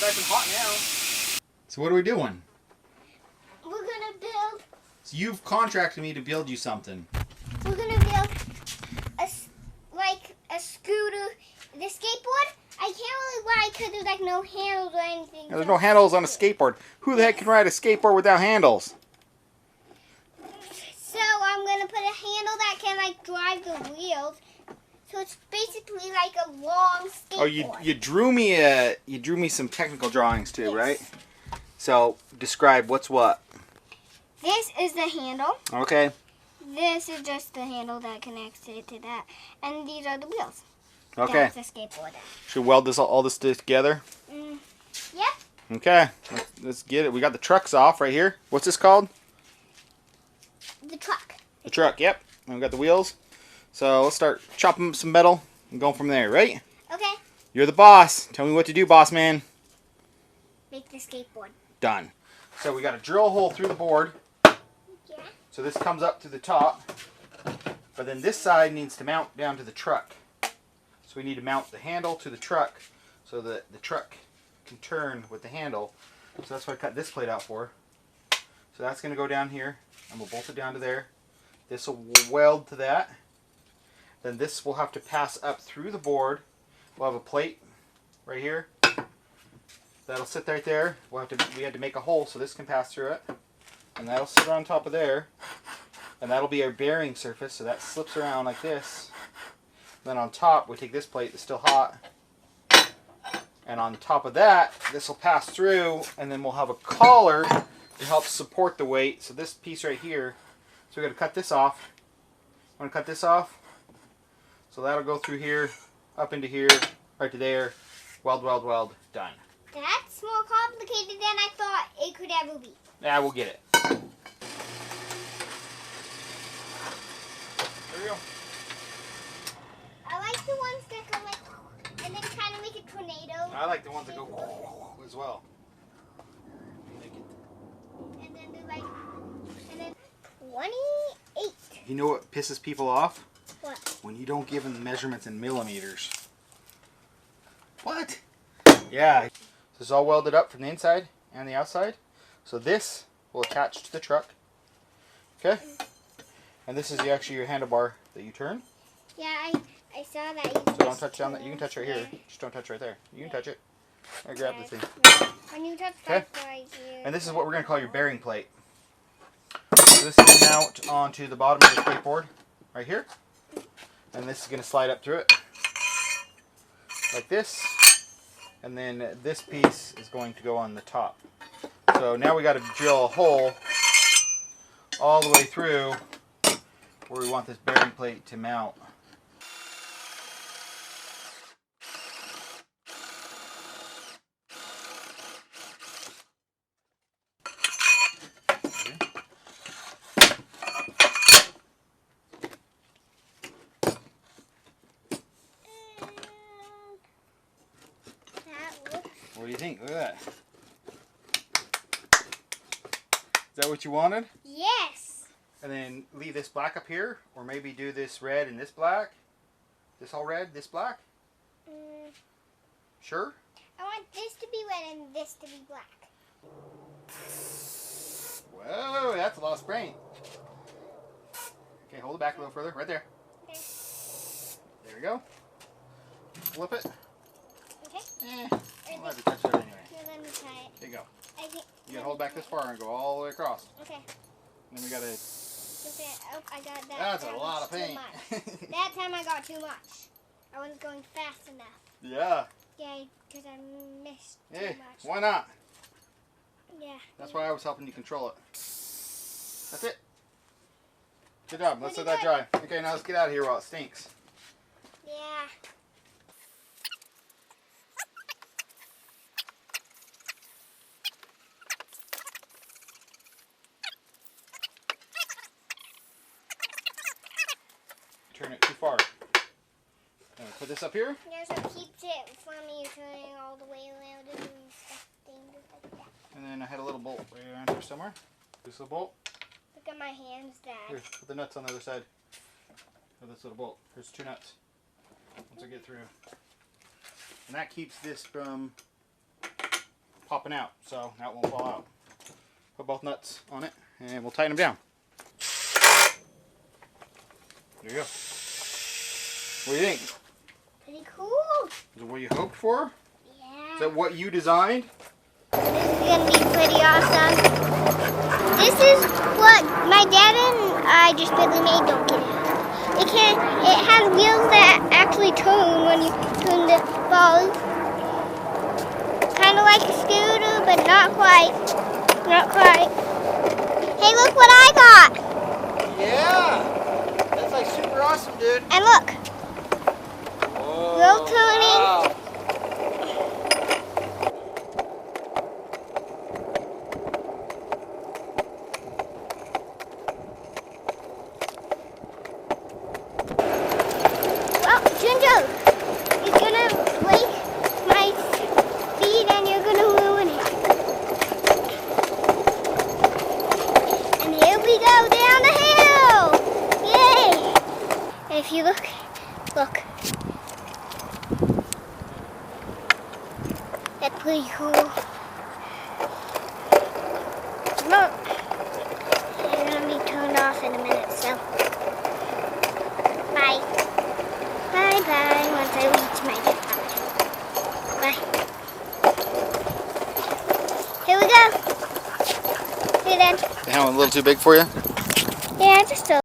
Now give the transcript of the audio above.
nice and hot now. So what are we doing? We're gonna build. So you've contracted me to build you something. We're gonna build a scooter. The skateboard. I can't really ride because there's like no handles or anything. There's no handles on a skateboard. Who the heck can ride a skateboard without handles? So I'm gonna put a handle that can like drive the wheels. So it's basically like a long skateboard. Oh, you drew me some technical drawings too, Yes. right? So describe what's what. This is the handle. Okay. This is just the handle that connects it to that, and these are the wheels. Okay. That's the skateboard. Should we weld this all this together? Yep. Okay. Let's get it. We got the trucks off right here. What's this called? The truck. The truck. Yep. And we got the wheels. So let's start chopping some metal and going from there, right? Okay. You're the boss. Tell me what to do, boss man. Make the skateboard. Done. So we got to drill a hole through the board. Yeah. So this comes up to the top. But then this side needs to mount down to the truck. So we need to mount the handle to the truck so that the truck can turn with the handle. So that's what I cut this plate out for. So that's going to go down here, and we'll bolt it down to there. This will weld to that. Then this will have to pass up through the board. We'll have a plate right here. That'll sit right there. We had to make a hole so this can pass through it. And that'll sit on top of there. And that'll be our bearing surface, so that slips around like this. Then on top, we take this plate that's still hot. And on top of that, this will pass through, and then we'll have a collar to help support the weight. So this piece right here, so we're going to cut this off. I'm going to cut this off. So that'll go through here, up into here, right to there. Weld, weld, weld. Done. That's more complicated than I thought it could ever be. Yeah, we'll get it. There we go. I like the ones that go like, and then kind of make a tornado. I like the ones that go as well. And then they're like, and then 28. You know what pisses people off? What? When you don't give them the measurements in millimeters. What? Yeah. This is all welded up from the inside and the outside. So this will attach to the truck. Okay? And this is actually your handlebar that you turn. Yeah, I saw that. So don't touch down that. You can touch right here. Just don't touch right there. You can touch it. I grab the thing. When you touch Okay. that right here. And this is what we're going to call your bearing plate. So this is mount onto the bottom of the skateboard right here. And this is going to slide up through it like this. And then this piece is going to go on the top. So now we got to drill a hole all the way through where we want this bearing plate to mount. What do you think? Look at that. Is that what you wanted? Yes. And then leave this black up here, or maybe do this red and this black. This all red, this black? Sure? I want this to be red and this to be black. Whoa, that's a lot of spraying. Okay, hold it back a little further. Right there. Okay. There we go. Flip it. Okay. I'll have to touch it anyway. Here, let me try it. There you go. I think. You gotta hold back this far and go all the way across. Okay. And then we gotta... Okay. Oh, I got that. That's a That lot was of too paint. much. That time I got too much. I wasn't going fast enough. Yeah. Yeah, because I missed Hey, too much. why not? Yeah. That's why I was helping you control it. That's it. Good job. Let's let Pretty that dry. Okay, now let's get out of here while it stinks. Yeah. Turn it too far. Put this up here. Yeah, so it keeps it from you turning all the way around and doing stuff, things like that. And then I had a little bolt right around here somewhere. This little bolt. Look at my hands, Dad. Here, put the nuts on the other side of this little bolt. Here's 2 nuts. Once I get through. And that keeps this from popping out, so that won't fall out. Put both nuts on it, and we'll tighten them down. There you go. What do you think? Pretty cool. Is it what you hoped for? Yeah. Is that what you designed? This is going to be pretty awesome. This is what my dad and I just really made. Don't get it. It has wheels that actually turn when you turn the ball. Kind of like a scooter, but not quite. Not quite. Hey, look what I got. Yeah. That's like super awesome, dude. And look. Whoa, Wheel turning. wow. Well, Ginger, you're gonna break my speed and you're gonna ruin it. And here we go down the hill! Yay! And if you look. That's pretty cool. Look. It's gonna be turned off in a minute, so. Bye. Bye-bye once I reach my destination. Bye. Here we go. Hey then. The helmet a little too big for you? Yeah, just a